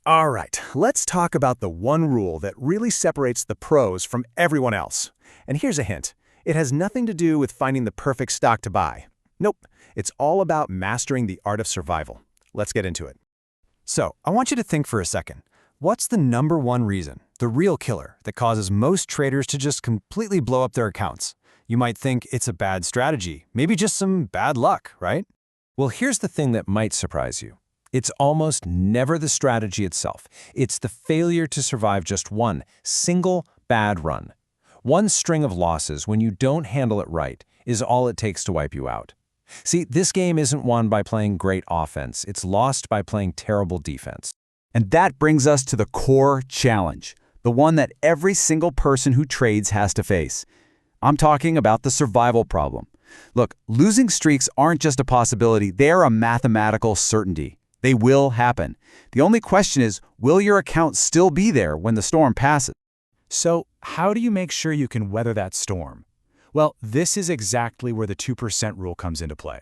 All right, let's talk about the one rule that really separates the pros from everyone else. And here's a hint. It has nothing to do with finding the perfect stock to buy. Nope, it's all about mastering the art of survival. Let's get into it. So, I want you to think for a second. What's the number one reason, the real killer, that causes most traders to just completely blow up their accounts? You might think it's a bad strategy, maybe just some bad luck, right? Well, here's the thing that might surprise you. It's almost never the strategy itself. It's the failure to survive just one single bad run. One string of losses when you don't handle it right is all it takes to wipe you out. See, this game isn't won by playing great offense. It's lost by playing terrible defense. And that brings us to the core challenge, the one that every single person who trades has to face. I'm talking about the survival problem. Look, losing streaks aren't just a possibility, they're a mathematical certainty. They will happen. The only question is, will your account still be there when the storm passes? So, how do you make sure you can weather that storm? Well, this is exactly where the 2% rule comes into play.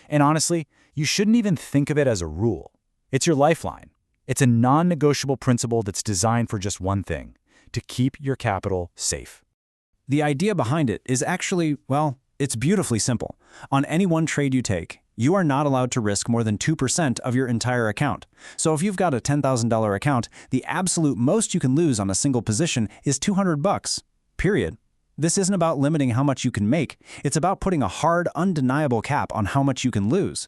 And honestly, you shouldn't even think of it as a rule. It's your lifeline. It's a non-negotiable principle that's designed for just one thing: to keep your capital safe. The idea behind it is actually, well, it's beautifully simple. On any one trade you take, you are not allowed to risk more than 2% of your entire account. So if you've got a $10,000 account, the absolute most you can lose on a single position is $200, period. This isn't about limiting how much you can make. It's about putting a hard, undeniable cap on how much you can lose.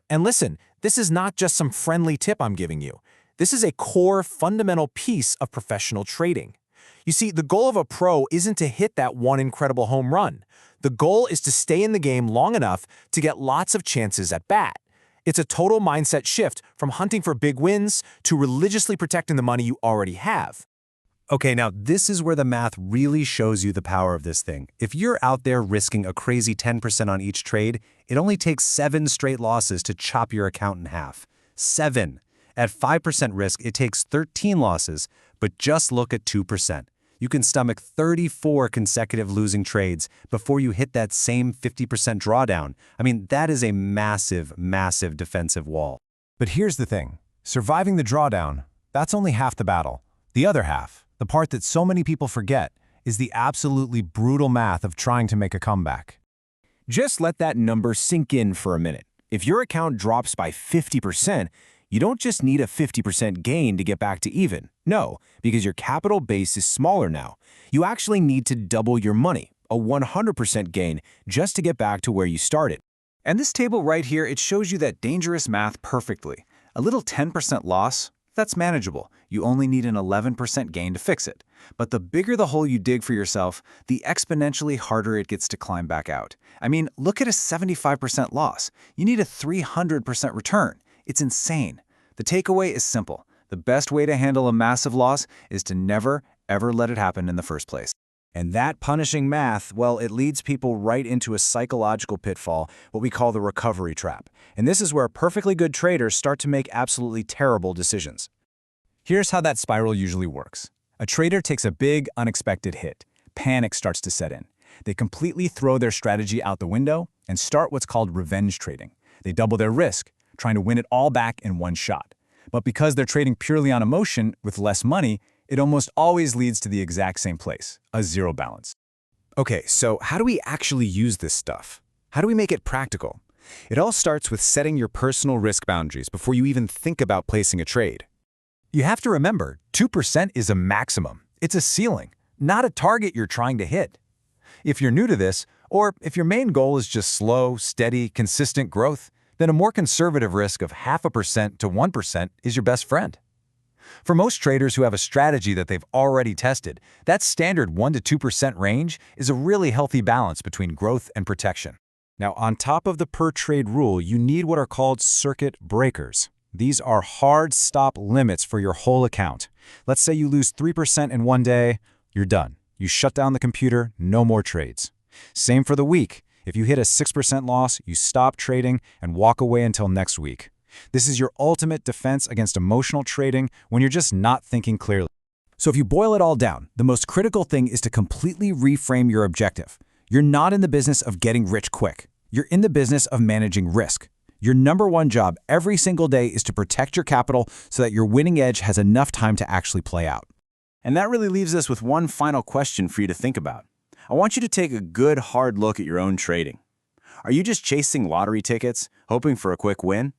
And listen, this is not just some friendly tip I'm giving you. This is a core, fundamental piece of professional trading. You see, the goal of a pro isn't to hit that one incredible home run. The goal is to stay in the game long enough to get lots of chances at bat. It's a total mindset shift from hunting for big wins to religiously protecting the money you already have. Okay, now this is where the math really shows you the power of this thing. If you're out there risking a crazy 10% on each trade, it only takes 7 straight losses to chop your account in half. 7. At 5% risk, it takes 13 losses, but just look at 2%. You can stomach 34 consecutive losing trades before you hit that same 50% drawdown. I mean, that is a massive, massive defensive wall. But here's the thing. Surviving the drawdown, that's only half the battle. The other half, the part that so many people forget, is the absolutely brutal math of trying to make a comeback. Just let that number sink in for a minute. If your account drops by 50%, you don't just need a 50% gain to get back to even. No, because your capital base is smaller now. You actually need to double your money, a 100% gain, just to get back to where you started. And this table right here, it shows you that dangerous math perfectly. A little 10% loss, that's manageable. You only need an 11% gain to fix it. But the bigger the hole you dig for yourself, the exponentially harder it gets to climb back out. I mean, look at a 75% loss. You need a 300% return. It's insane. The takeaway is simple. The best way to handle a massive loss is to never, ever let it happen in the first place. And that punishing math, well, it leads people right into a psychological pitfall, what we call the recovery trap. And this is where perfectly good traders start to make absolutely terrible decisions. Here's how that spiral usually works. A trader takes a big, unexpected hit. Panic starts to set in. They completely throw their strategy out the window and start what's called revenge trading. They double their risk, trying to win it all back in one shot. But because they're trading purely on emotion with less money, it almost always leads to the exact same place, a zero balance. Okay, so how do we actually use this stuff? How do we make it practical? It all starts with setting your personal risk boundaries before you even think about placing a trade. You have to remember, 2% is a maximum. It's a ceiling, not a target you're trying to hit. If you're new to this, or if your main goal is just slow, steady, consistent growth, then a more conservative risk of 0.5% to 1% is your best friend. For most traders who have a strategy that they've already tested, that standard 1 to 2% range is a really healthy balance between growth and protection. Now, on top of the per-trade rule, you need what are called circuit breakers. These are hard stop limits for your whole account. Let's say you lose 3% in one day, you're done. You shut down the computer, no more trades. Same for the week. If you hit a 6% loss, you stop trading and walk away until next week. This is your ultimate defense against emotional trading when you're just not thinking clearly. So if you boil it all down, the most critical thing is to completely reframe your objective. You're not in the business of getting rich quick. You're in the business of managing risk. Your number one job every single day is to protect your capital so that your winning edge has enough time to actually play out. And that really leaves us with one final question for you to think about. I want you to take a good, hard look at your own trading. Are you just chasing lottery tickets, hoping for a quick win?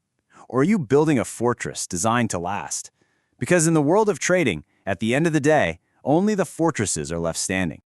Or are you building a fortress designed to last? Because in the world of trading, at the end of the day, only the fortresses are left standing.